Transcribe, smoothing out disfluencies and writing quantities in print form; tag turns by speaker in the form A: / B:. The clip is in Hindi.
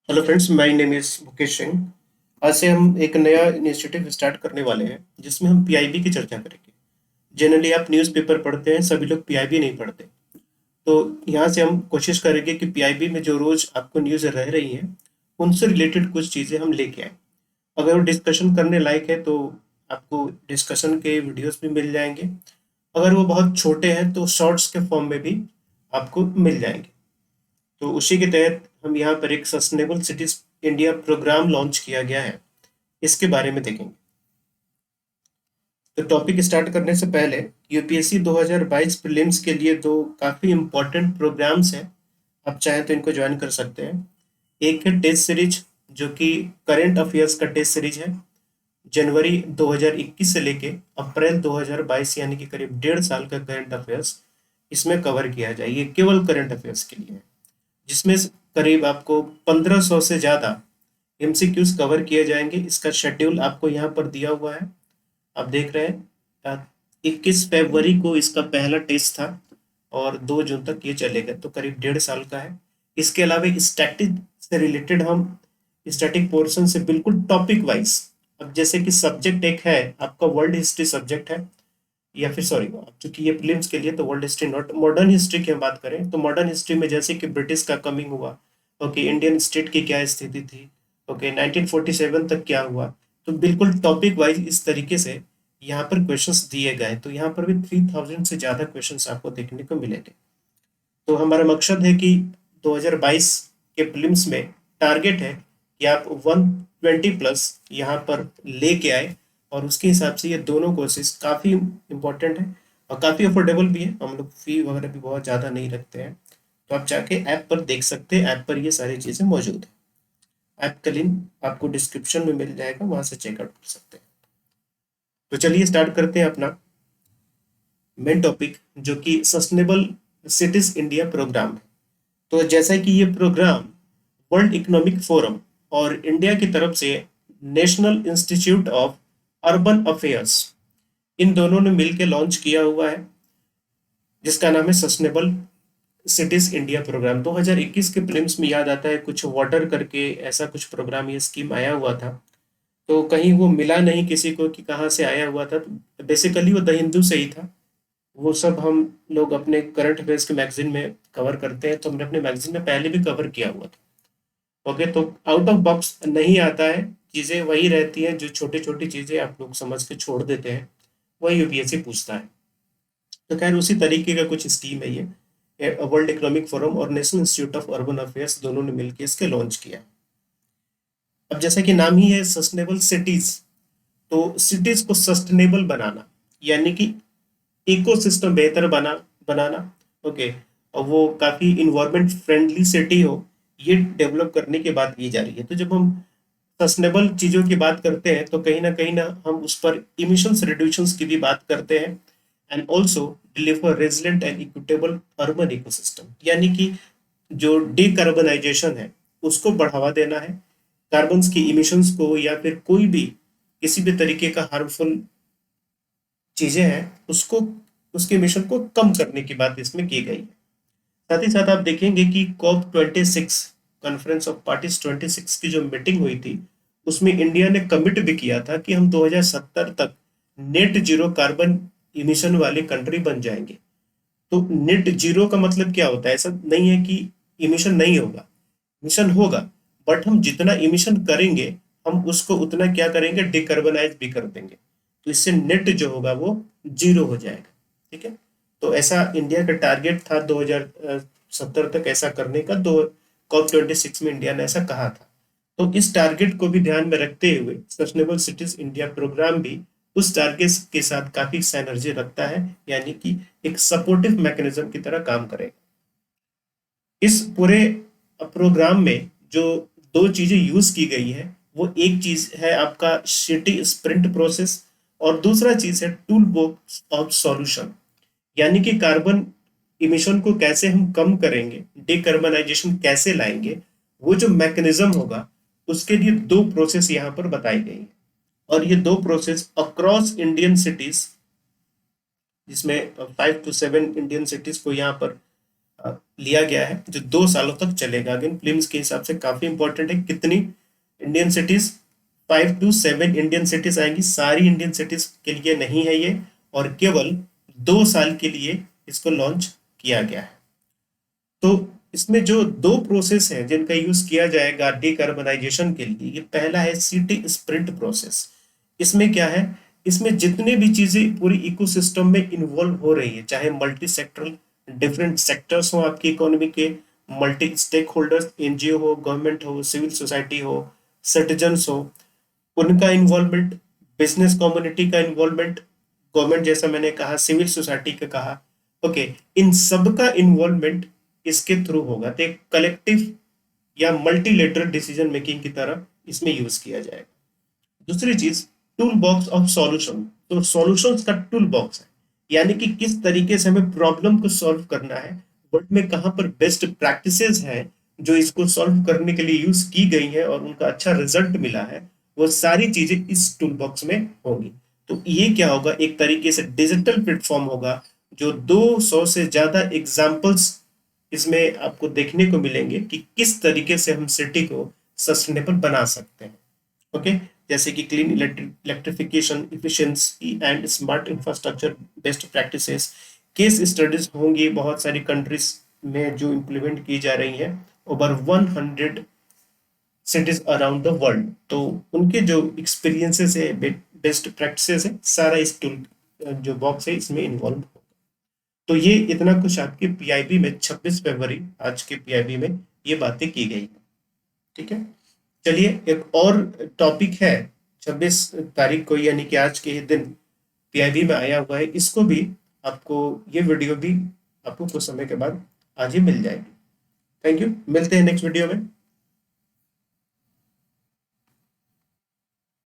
A: Hello friends, my name is Mukesh Singh. आज से हम एक नया इनिशिएटिव स्टार्ट करने वाले हैं जिसमें हम पीआईबी की चर्चा करेंगे। जनरली आप न्यूज़पेपर पढ़ते हैं, सभी लोग पीआईबी नहीं पढ़ते। तो यहाँ से हम कोशिश करेंगे कि पीआईबी में जो रोज आपको न्यूज़ रह रही हैं उनसे रिलेटेड कुछ चीज़ें हम लेके आए। अगर वो डिस्कशन करने लायक है तो आपको डिस्कशन के वीडियोस भी मिल जाएंगे। अगर वो बहुत छोटे हैं तो शॉर्ट्स के फॉर्म में भी आपको मिल जाएंगे। तो उसी के तहत हम यहाँ पर एक sustainable cities India program launch किया गया है, इसके बारे में देखेंगे। तो टॉपिक स्टार्ट करने से पहले यूपीएससी 2022 प्रीलिम्स के लिए दो काफ़ी इम्पोर्टेंट प्रोग्राम्स हैं। आप चाहें तो इनको ज्वाइन कर सकते हैं। एक है टेस्ट सीरीज, जो कि करेंट अफेयर्स का टेस्ट सीरीज है। जनवरी 2021 से लेके अप्रैल 2022 यानी कि करीब 1.5 साल का करंट अफेयर्स इसमें कवर किया जाए। ये केवल करंट अफेयर्स के लिए है, जिसमें करीब आपको 1500 से ज़्यादा एमसीक्यूज कवर किए जाएंगे। इसका शेड्यूल आपको यहाँ पर दिया हुआ है, आप देख रहे हैं। 21 फरवरी को इसका पहला टेस्ट था और 2 जून तक ये चलेगा, तो करीब 1.5 साल का है। इसके अलावा स्टैटिक से रिलेटेड हम स्टैटिक पोर्शन से बिल्कुल टॉपिक वाइज, अब जैसे कि सब्जेक्ट एक है आपका वर्ल्ड हिस्ट्री सब्जेक्ट है, या फिर सॉरी, चूंकि ये प्रीलिम्स के लिए तो world history not, modern history की हम बात करें तो मॉडर्न हिस्ट्री में जैसे कि ब्रिटिश का कमिंग हुआ, ओके, इंडियन स्टेट की क्या स्थिति थी, ओके, 1947 तक क्या हुआ। तो बिल्कुल टॉपिक वाइज इस तरीके से यहाँ पर क्वेश्चंस दिए गए, तो यहाँ पर भी 3000 से ज़्यादा क्वेश्चंस आपको देखने को मिलेंगे। तो हमारा मकसद है कि 2022 के प्रीलिम्स में टारगेट है कि आप 120 प्लस यहाँ पर लेके आए, और उसके हिसाब से ये दोनों कोर्सेज काफ़ी इम्पोर्टेंट है और काफ़ी अफोर्डेबल भी है। हम लोग फी वगैरह भी बहुत ज़्यादा नहीं रखते हैं। तो आप जाके ऐप पर देख सकते हैं, ऐप पर ये सारी चीज़ें मौजूद है। ऐप का लिंक आपको डिस्क्रिप्शन में मिल जाएगा, वहाँ से चेकआउट कर सकते हैं। तो चलिए स्टार्ट करते हैं अपना मेन टॉपिक, जो कि सस्टेनेबल सिटीज इंडिया प्रोग्राम है। तो जैसा कि ये प्रोग्राम वर्ल्ड इकोनॉमिक फोरम और इंडिया की तरफ से National Institute of Urban Affairs, इन दोनों ने मिलकर लॉन्च किया हुआ है, जिसका नाम है सस्टेनेबल सिटीज इंडिया प्रोग्राम। 2021 के प्रीलिम्स में याद आता है कुछ वाटर करके ऐसा कुछ प्रोग्राम, ये स्कीम आया हुआ था, तो कहीं वो मिला नहीं किसी को कि कहाँ से आया हुआ था। तो बेसिकली वो द हिंदू से ही था। वो सब हम लोग अपने करंट अफेयर्स के मैगजीन में कवर करते हैं, तो हमने अपने मैगजीन में पहले भी कवर किया हुआ था। ओके, तो आउट ऑफ बॉक्स नहीं आता है, चीज़ें वही रहती हैं, जो छोटी छोटी चीज़ें आप लोग समझ के छोड़ देते हैं वही यूपीएससी पूछता है। तो खैर उसी तरीके का कुछ स्कीम है ये, वर्ल्ड इकोनॉमिक फोरम और national Institute of Urban affairs दोनों ने मिलकर इसके लॉन्च किया। अब जैसा कि नाम ही है सस्टेनेबल सिटीज, तो सिटीज को सस्टेनेबल बनाना यानी कि इकोसिस्टम बेहतर बनाना, ओके, और वो काफ़ी इन्वायरमेंट फ्रेंडली सिटी हो, ये डेवलप करने की बात की जा रही है। तो जब हम सस्टेनेबल चीज़ों की बात करते हैं तो कहीं ना हम उस पर इमिशंस रिड्यूशंस की भी बात करते हैं, and also deliver resilient and equitable urban ecosystem, यानी कि जो डीकार्बनाइजेशन है उसको बढ़ावा देना है। कार्बन की इमिशंस को या फिर कोई भी किसी भी तरीके का हार्मफुल चीजें हैं उसको, उसके इमिशन को कम करने की बात इसमें की गई है। साथ ही साथ आप देखेंगे कि COP26 कॉन्फ्रेंस ऑफ पार्टीज 26 की जो मीटिंग हुई थी, उसमें इंडिया ने कमिट भी किया था कि हम 2070 तक नेट जीरो कार्बन इमिशन वाली कंट्री बन जाएंगे। तो नेट जीरो का मतलब क्या होता है? ऐसा नहीं है कि इमिशन नहीं होगा, इमिशन होगा, बट हम जितना इमिशन करेंगे हम उसको उतना क्या करेंगे, डिकार्बनाइज भी कर देंगे। तो इससे नेट जो होगा वो जीरो हो जाएगा। ठीक है, तो ऐसा इंडिया का टारगेट था 2070 तक ऐसा करने का। दो COP26 में इंडिया ने ऐसा कहा था। तो इस टारगेट को भी ध्यान में रखते हुए सस्टेनेबल सिटीज इंडिया प्रोग्राम भी उस टारगेट के साथ काफी साइनर्जी रखता है, यानी कि एक सपोर्टिव मैकेनिज्म की तरह काम करेगा। इस पूरे प्रोग्राम में जो दो चीजें यूज की गई है, वो एक चीज है आपका सिटी स्प्रिंट प्रोसेस, और दूसरा चीज है टूल बॉक्स ऑफ सॉल्यूशन, यानी कि कार्बन इमिशन को कैसे हम कम करेंगे, डिकार्बनाइजेशन कैसे लाएंगे, वो जो मैकेनिज्म होगा उसके लिए दो प्रोसेस यहाँ पर बताई गई है। और ये दो प्रोसेस अक्रॉस इंडियन सिटीज, जिसमें 5 to 7 इंडियन सिटीज को यहाँ पर लिया गया है जो 2 सालों तक चलेगा। अगेन फिल्म्स के हिसाब से काफी इंपॉर्टेंट है। कितनी Indian cities, 5 to 7 Indian cities आएंगी, सारी इंडियन सिटीज के लिए नहीं है ये, और केवल 2 साल के लिए इसको लॉन्च किया गया है। तो इसमें जो दो प्रोसेस हैं जिनका यूज किया जाएगा डिकार्बनाइजेशन के लिए, ये पहला है सिटी स्प्रिंट प्रोसेस। इसमें क्या है, इसमें जितने भी चीजें पूरी इकोसिस्टम में इन्वॉल्व हो रही है, चाहे मल्टी सेक्टरल डिफरेंट सेक्टर्स हो आपकी इकोनॉमी के, मल्टी स्टेक होल्डर्स, एनजीओ हो, गवर्नमेंट हो, सिविल सोसाइटी हो, सिटीजन्स हो, उनका इन्वॉल्वमेंट, बिजनेस कम्युनिटी का इन्वॉल्वमेंट, गवर्नमेंट जैसा मैंने कहा, सिविल सोसाइटी का कहा, ओके, इन सब का इन्वॉल्वमेंट इसके थ्रू होगा। तो एक कलेक्टिव या मल्टीलेटरल डिसीजन मेकिंग की तरह इसमें यूज किया जाएगा। दूसरी चीज, टूल बॉक्स ऑफ सॉल्यूशन। तो सॉल्यूशंस का टूल बॉक्स है, यानी कि किस तरीके से हमें प्रॉब्लम को सॉल्व करना है, वर्ल्ड में कहाँ पर बेस्ट प्रैक्टिसेस हैं जो इसको सॉल्व करने के लिए यूज की गई है और उनका अच्छा रिजल्ट मिला है, वो सारी चीजें इस टूल बॉक्स में होंगी। तो ये क्या होगा, एक तरीके से डिजिटल प्लेटफॉर्म होगा जो 200 से ज्यादा एग्जाम्पल्स इसमें आपको देखने को मिलेंगे कि किस तरीके से हम सिटी को सस्टेनेबल बना सकते हैं। ओके, जैसे कि clean electrification, efficiency and smart infrastructure best practices, case studies होंगी बहुत सारी कंट्रीज में जो इम्प्लीमेंट की जा रही हैं, over 100 cities around the world. तो उनके जो एक्सपीरियंसेस है, बेस्ट प्रैक्टिसेस है, सारा इस टूल जो बॉक्स है इसमें इन्वॉल्व होगा। तो ये इतना कुछ आपके पीआईबी में 26 फरवरी, आज के पीआईबी में ये बातें की गई। ठीक है, चलिए एक और टॉपिक है 26 तारीख को, यानी कि आज के ही दिन पीआईबी में आया हुआ है, इसको भी आपको, ये वीडियो भी आपको कुछ समय के बाद आज ही मिल जाएगी। थैंक यू, मिलते हैं नेक्स्ट वीडियो में।